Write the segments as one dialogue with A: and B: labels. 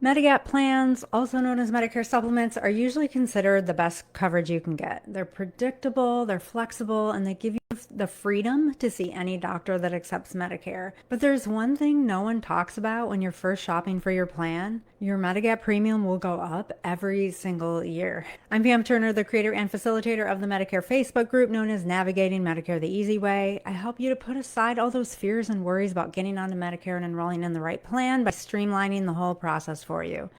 A: Medigap plans, also known as Medicare supplements, are usually considered the best coverage you can get. They're predictable, they're flexible, and they give you the freedom to see any doctor that accepts Medicare. But there's one thing no one talks about when you're first shopping for your plan. Your Medigap premium will go up every single year. I'm Pam Turner, the creator and facilitator of the Medicare Facebook group known as Navigating Medicare the Easy Way. I help you to put aside all those fears and worries about getting onto Medicare and enrolling in the right plan by streamlining the whole process for you.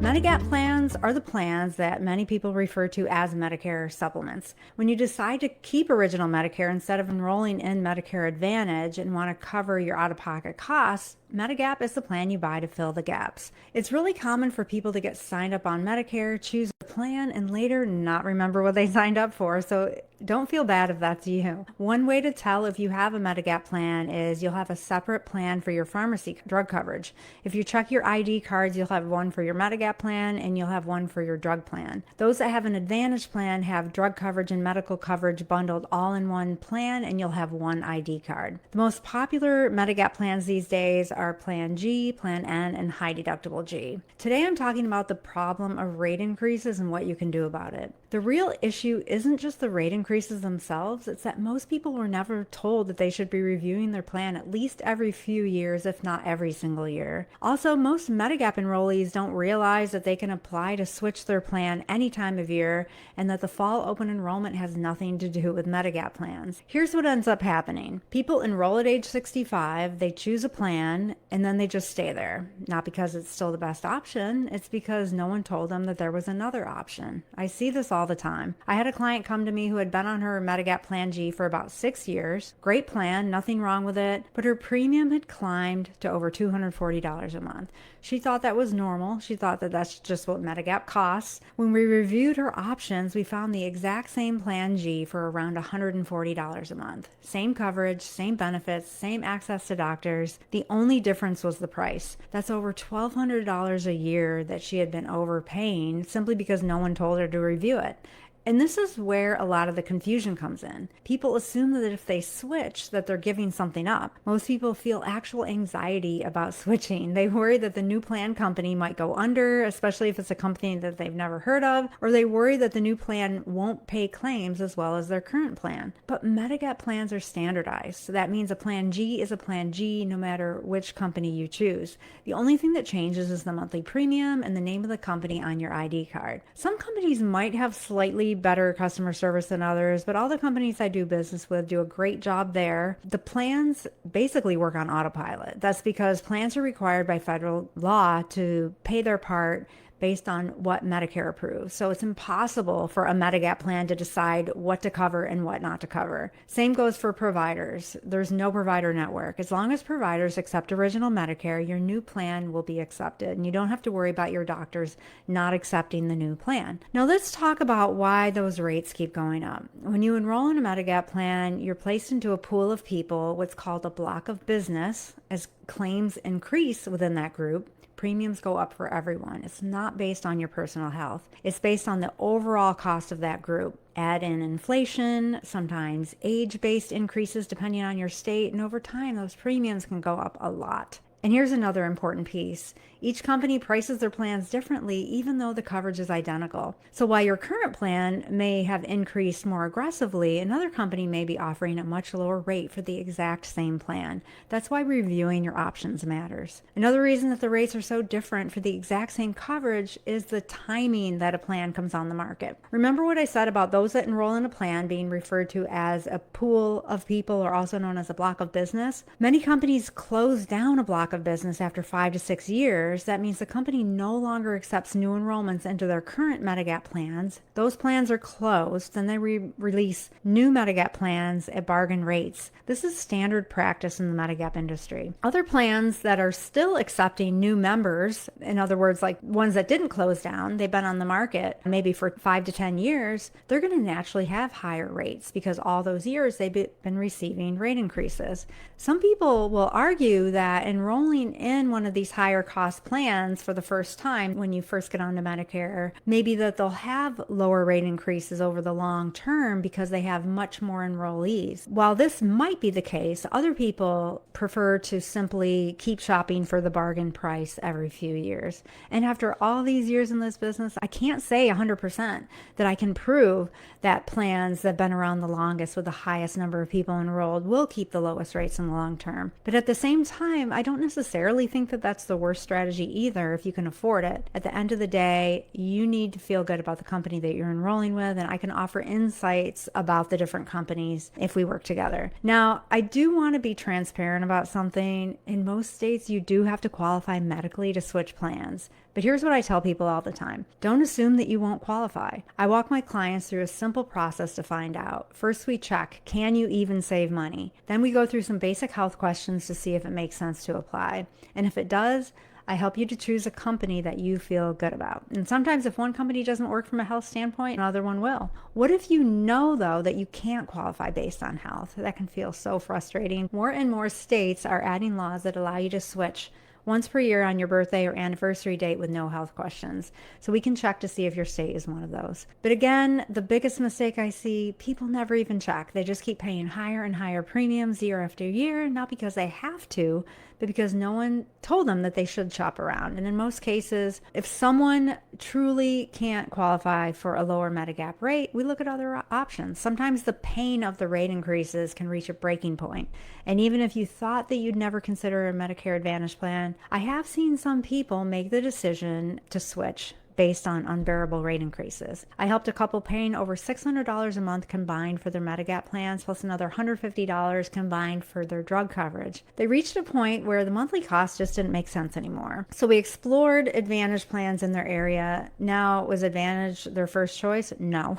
A: Medigap plans are the plans that many people refer to as Medicare supplements. When you decide to keep original Medicare instead of enrolling in Medicare Advantage and want to cover your out-of-pocket costs, Medigap is the plan you buy to fill the gaps. It's really common for people to get signed up on Medicare, choose a plan, and later not remember what they signed up for, so don't feel bad if that's you. One way to tell if you have a Medigap plan is you'll have a separate plan for your pharmacy drug coverage. If you check your ID cards, you'll have one for your Medigap plan and you'll have one for your drug plan. Those that have an Advantage plan have drug coverage and medical coverage bundled all in one plan, and you'll have one ID card. The most popular Medigap plans these days are Plan G, Plan N, and High Deductible G. Today I'm talking about the problem of rate increases and what you can do about it. The real issue isn't just the rate increases themselves, it's that most people were never told that they should be reviewing their plan at least every few years, if not every single year. Also, most Medigap enrollees don't realize that they can apply to switch their plan any time of year and that the fall open enrollment has nothing to do with Medigap plans. Here's what ends up happening. People enroll at age 65, they choose a plan, and then they just stay there. Not because it's still the best option, it's because no one told them that there was another option. I see this all the time. I had a client come to me who had been on her Medigap Plan G for about 6 years. Great plan, nothing wrong with it, but her premium had climbed to over $240 a month. She thought that was normal. She thought that that's just what Medigap costs. When we reviewed her options, we found the exact same Plan G for around $140 a month. Same coverage, same benefits, same access to doctors. The only difference was the price. That's over $1,200 a year that she had been overpaying simply because no one told her to review it. And this is where a lot of the confusion comes in. People assume that if they switch, that they're giving something up. Most people feel actual anxiety about switching. They worry that the new plan company might go under, especially if it's a company that they've never heard of, or they worry that the new plan won't pay claims as well as their current plan. But Medigap plans are standardized, so that means a Plan G is a Plan G no matter which company you choose. The only thing that changes is the monthly premium and the name of the company on your ID card. Some companies might have slightly better customer service than others, but all the companies I do business with do a great job there. The plans basically work on autopilot. That's because plans are required by federal law to pay their part based on what Medicare approves. So it's impossible for a Medigap plan to decide what to cover and what not to cover. Same goes for providers. There's no provider network. As long as providers accept original Medicare, your new plan will be accepted, and you don't have to worry about your doctors not accepting the new plan. Now let's talk about why those rates keep going up. When you enroll in a Medigap plan, you're placed into a pool of people, what's called a block of business. As claims increase within that group, premiums go up for everyone. It's not based on your personal health. It's based on the overall cost of that group. Add in inflation, sometimes age-based increases depending on your state, and over time those premiums can go up a lot. And here's another important piece. Each company prices their plans differently, even though the coverage is identical. So while your current plan may have increased more aggressively, another company may be offering a much lower rate for the exact same plan. That's why reviewing your options matters. Another reason that the rates are so different for the exact same coverage is the timing that a plan comes on the market. Remember what I said about those that enroll in a plan being referred to as a pool of people, or also known as a block of business? Many companies close down a block of business after 5 to 6 years. That means the company no longer accepts new enrollments into their current Medigap plans. Those plans are closed, and they release new Medigap plans at bargain rates. This is standard practice in the Medigap industry. Other plans that are still accepting new members, in other words, like ones that didn't close down, they've been on the market maybe for 5 to 10 years, they're going to naturally have higher rates because all those years they've been receiving rate increases. Some people will argue that enrollment enrolling in one of these higher cost plans for the first time when you first get onto Medicare, maybe that they'll have lower rate increases over the long term because they have much more enrollees. While this might be the case, other people prefer to simply keep shopping for the bargain price every few years. And after all these years in this business, I can't say 100% that I can prove that plans that have been around the longest with the highest number of people enrolled will keep the lowest rates in the long term. But at the same time, I don't necessarily think that that's the worst strategy either if you can afford it. At the end of the day, you need to feel good about the company that you're enrolling with, and I can offer insights about the different companies if we work together. Now, I do want to be transparent about something. In most states, you do have to qualify medically to switch plans. But here's what I tell people all the time. Don't assume that you won't qualify. I walk my clients through a simple process to find out. First, we check, can you even save money? Then we go through some basic health questions to see if it makes sense to apply. And if it does, I help you to choose a company that you feel good about. And sometimes if one company doesn't work from a health standpoint, another one will. What if you know, though, that you can't qualify based on health? That can feel so frustrating. More and more states are adding laws that allow you to switch once per year on your birthday or anniversary date with no health questions. So we can check to see if your state is one of those. But again, the biggest mistake I see, people never even check. They just keep paying higher and higher premiums year after year, not because they have to, but because no one told them that they should shop around. And in most cases, if someone truly can't qualify for a lower Medigap rate, we look at other options. Sometimes the pain of the rate increases can reach a breaking point. And even if you thought that you'd never consider a Medicare Advantage plan, I have seen some people make the decision to switch based on unbearable rate increases. I helped a couple paying over $600 a month combined for their Medigap plans, plus another $150 combined for their drug coverage. They reached a point where the monthly cost just didn't make sense anymore. So we explored Advantage plans in their area. Now, was Advantage their first choice? No.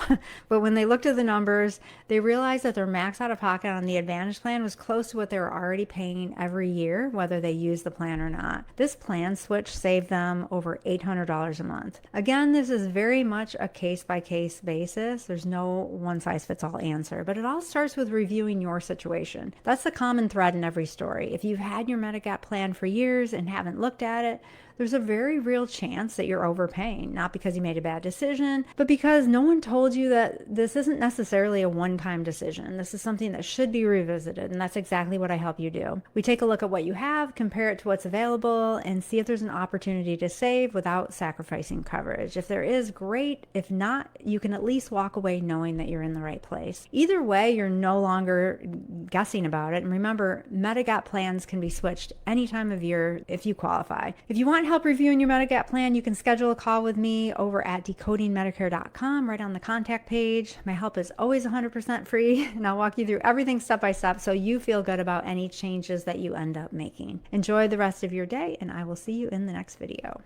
A: But when they looked at the numbers, they realized that their max out of pocket on the Advantage plan was close to what they were already paying every year, whether they used the plan or not. This plan switch saved them over $800 a month. Again, this is very much a case-by-case basis. There's no one-size-fits-all answer, but it all starts with reviewing your situation. That's the common thread in every story. If you've had your Medigap plan for years and haven't looked at it, there's a very real chance that you're overpaying, not because you made a bad decision, but because no one told you that this isn't necessarily a one-time decision. This is something that should be revisited, and that's exactly what I help you do. We take a look at what you have, compare it to what's available, and see if there's an opportunity to save without sacrificing coverage. If there is, great. If not, you can at least walk away knowing that you're in the right place. Either way, you're no longer guessing about it. And remember, Medigap plans can be switched any time of year if you qualify. If you want help reviewing your Medigap plan, you can schedule a call with me over at decodingmedicare.com right on the contact page. My help is always 100% free, and I'll walk you through everything step by step so you feel good about any changes that you end up making. Enjoy the rest of your day, and I will see you in the next video.